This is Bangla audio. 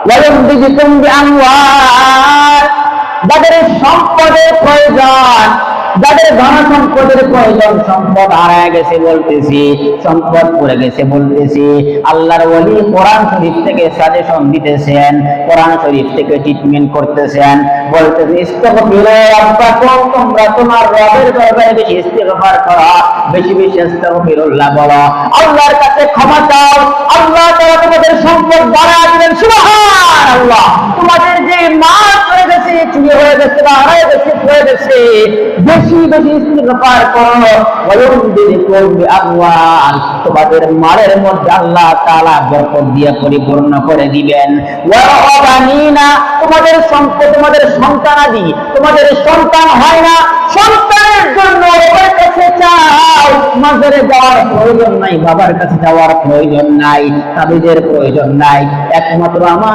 ওয়ায়ুমদিদুকুম বিআমওয়াল, যাদের সম্পদের প্রয়োজন, যাদের ধন সম্পদের প্রয়োজন, সম্পদ হারায় গেছে বলতেছি, সম্পদ পড়ে গেছে বলতেছি, আল্লাহর ওলি কোরআন শরীফ থেকে সাজেশন দিতেছেন, কোরআন শরীফ থেকে ট্রিটমেন্ট করতেছেন, বলতেছে ইস্তিগফিরু রাব্বাকুম, তোমরা তোমার রবের দরবারে বেশি ইস্তিগফার করো, বেশি বেশি আস্তাগফিরুল্লাহ বলো, আল্লাহর কাছে ক্ষমা চাও, আল্লাহ তাআলা তোমাদের সম্পদ বাড়ায় দিবেন। সুবহানাল্লাহ। তোমাদের যে মাল চলে গেছে, চুরি হয়ে গেছে, হারায় গেছে, পড়ে গেছে, বেশি বেশি ইস্তিগফার করো, ওয়ায়ুমদিদুকুম বিআমওয়াল, তোমাদের মালের মধ্যে আল্লাহ তাআলা বরকত দিয়ে পরিপূর্ণ করে দিবেন। ওয়া বানিনা, তোমাদের সম্পদ, তোমাদের সন্তানাদি, তোমাদের সন্তান হয় না, সন্তানের জন্য ওর কাছে চাও, মাজারে যাওয়ার প্রয়োজন নাই, বাবার কাছে যাওয়ার প্রয়োজন নাই, তাবিজের প্রয়োজন নাই, একমাত্র আমার